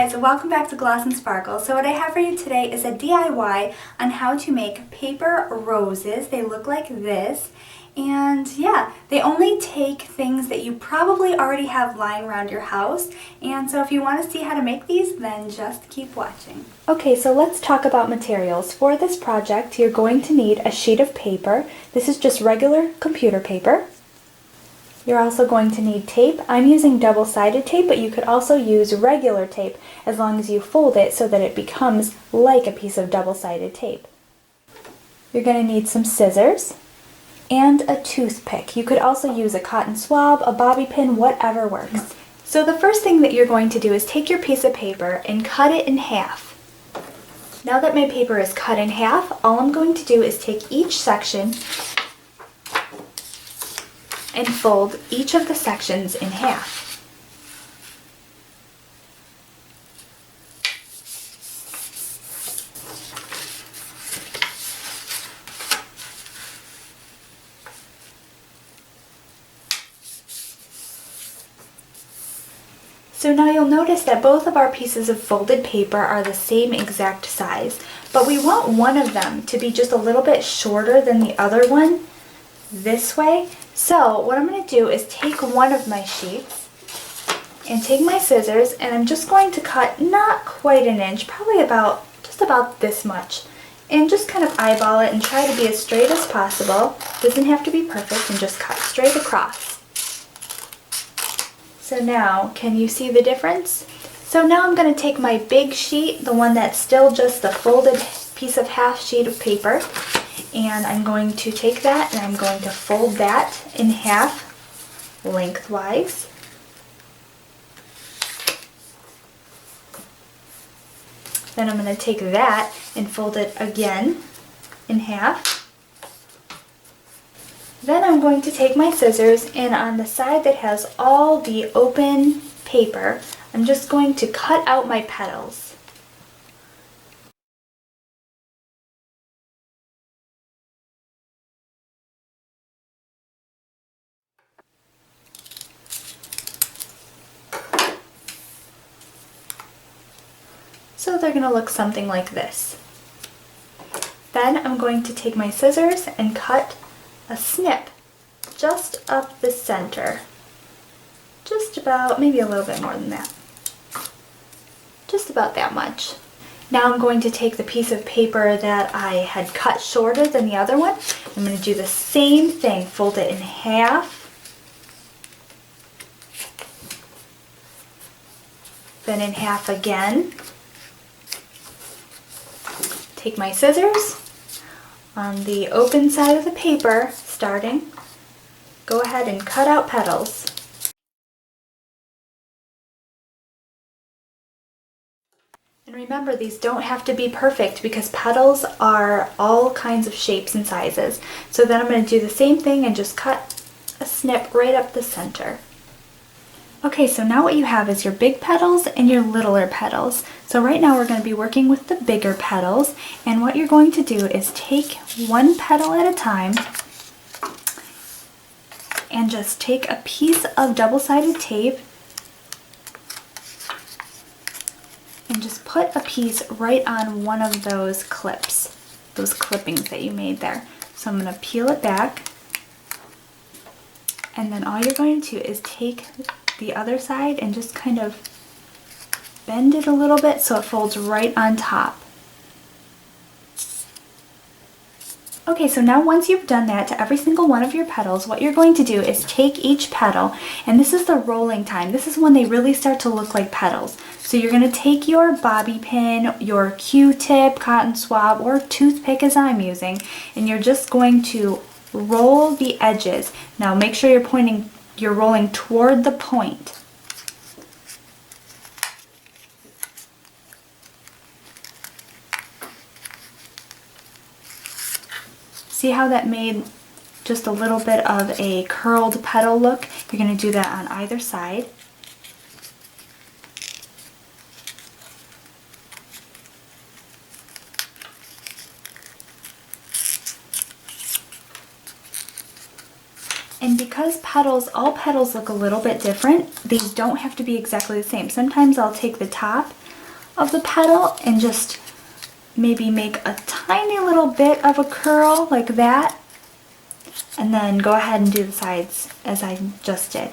guys, welcome back to Glossandsparkle. So what I have for you today is a DIY on how to make paper roses. They look like this. And yeah, they only take things that you probably already have lying around your house. And so if you want to see how to make these, then just keep watching. Okay, so let's talk about materials. For this project, you're going to need a sheet of paper. This is just regular computer paper. You're also going to need tape. I'm using double-sided tape, but you could also use regular tape as long as you fold it so that it becomes like a piece of double-sided tape. You're going to need some scissors and a toothpick. You could also use a cotton swab, a bobby pin, whatever works. So the first thing that you're going to do is take your piece of paper and cut it in half. Now that my paper is cut in half, all I'm going to do is take each section and fold each of the sections in half. So now you'll notice that both of our pieces of folded paper are the same exact size, but we want one of them to be just a little bit shorter than the other one, this way. So what I'm going to do is take one of my sheets and take my scissors, and I'm just going to cut not quite an inch, probably just about this much, and just kind of eyeball it and try to be as straight as possible. Doesn't have to be perfect, and just cut straight across. So now, can you see the difference? So now I'm going to take my big sheet, the one that's still just the folded piece of half sheet of paper, and I'm going to take that and I'm going to fold that in half lengthwise. Then I'm going to take that and fold it again in half. Then I'm going to take my scissors, and on the side that has all the open paper, I'm just going to cut out my petals. So they're going to look something like this. Then I'm going to take my scissors and cut a snip just up the center. Just about, maybe a little bit more than that. Just about that much. Now I'm going to take the piece of paper that I had cut shorter than the other one. I'm going to do the same thing, fold it in half. Then in half again. Take my scissors on the open side of the paper, starting, go ahead and cut out petals. And remember, these don't have to be perfect because petals are all kinds of shapes and sizes. So then I'm going to do the same thing and just cut a snip right up the center. Okay, so now what you have is your big petals and your littler petals. So right now we're going to be working with the bigger petals, and what you're going to do is take one petal at a time and just take a piece of double-sided tape and just put a piece right on one of those clips, those clippings that you made there. So I'm going to peel it back, and then all you're going to do is take the other side and just kind of bend it a little bit so it folds right on top. Okay, so now once you've done that to every single one of your petals, what you're going to do is take each petal, and this is the rolling time. This is when they really start to look like petals. So you're going to take your bobby pin, your Q-tip, cotton swab, or toothpick as I'm using, and you're just going to roll the edges. Now make sure you're rolling toward the point. See how that made just a little bit of a curled petal look? You're going to do that on either side. And because all petals look a little bit different, these don't have to be exactly the same. Sometimes I'll take the top of the petal and just maybe make a tiny little bit of a curl like that, and then go ahead and do the sides as I just did.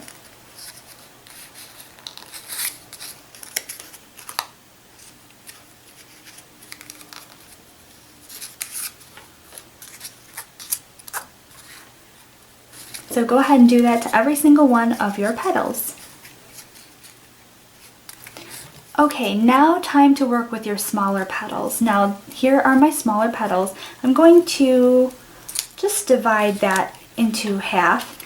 So go ahead and do that to every single one of your petals. Okay, now time to work with your smaller petals. Now here are my smaller petals. I'm going to just divide that into half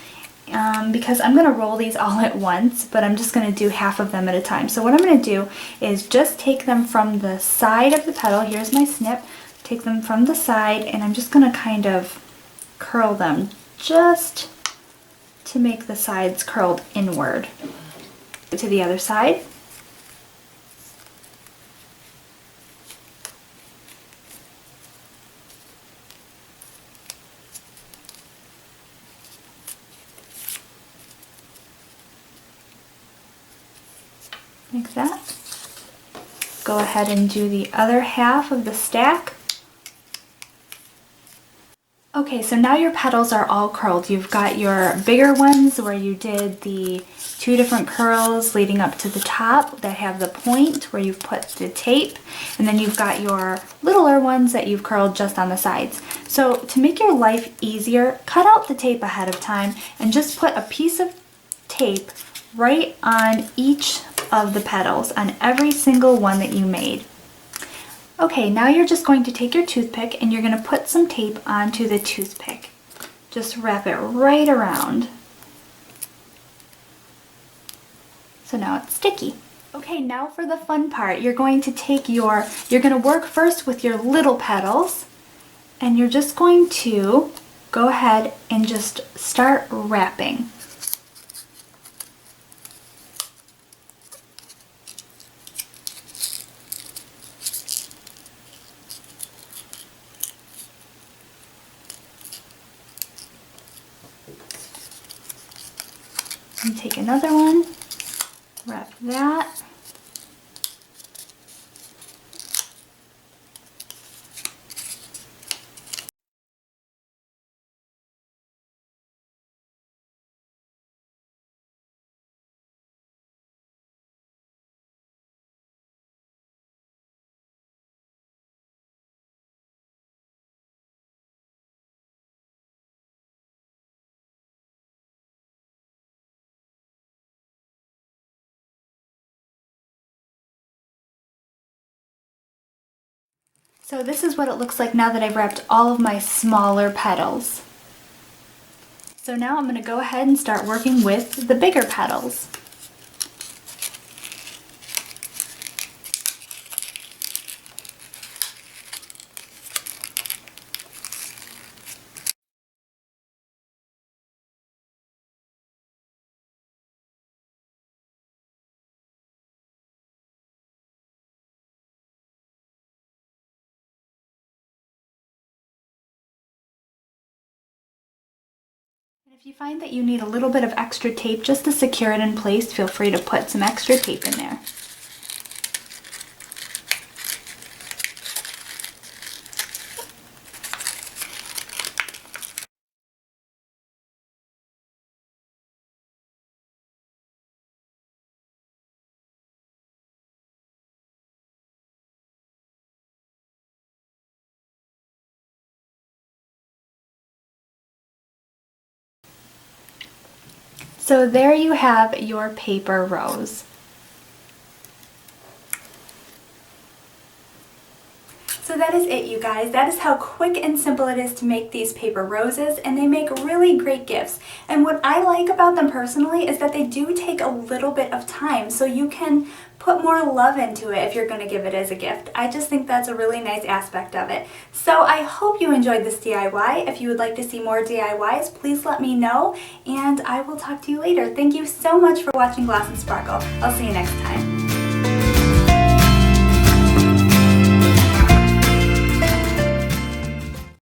because I'm going to roll these all at once, but I'm just going to do half of them at a time. So what I'm going to do is just take them from the side of the petal. Here's my snip. Take them from the side, and I'm just going to kind of curl them just to make the sides curled inward. To the other side. Like that. Go ahead and do the other half of the stack. Okay, so now your petals are all curled. You've got your bigger ones where you did the 2 different curls leading up to the top that have the point where you've put the tape, and then you've got your littler ones that you've curled just on the sides. So to make your life easier, cut out the tape ahead of time and just put a piece of tape right on each of the petals, on every single one that you made. Okay, now you're just going to take your toothpick and you're going to put some tape onto the toothpick. Just wrap it right around. So now it's sticky. Okay, now for the fun part. You're going to work first with your little petals, and you're just going to go ahead and just start wrapping. And take another one, wrap that. So this is what it looks like now that I've wrapped all of my smaller petals. So now I'm going to go ahead and start working with the bigger petals. If you find that you need a little bit of extra tape just to secure it in place, feel free to put some extra tape in there. So there you have your paper rose. So that is it, you guys. That is how quick and simple it is to make these paper roses, and they make really great gifts. And what I like about them personally is that they do take a little bit of time, so you can put more love into it if you're going to give it as a gift. I just think that's a really nice aspect of it. So I hope you enjoyed this DIY. If you would like to see more DIYs, please let me know, and I will talk to you later. Thank you so much for watching Gloss and Sparkle. I'll see you next time.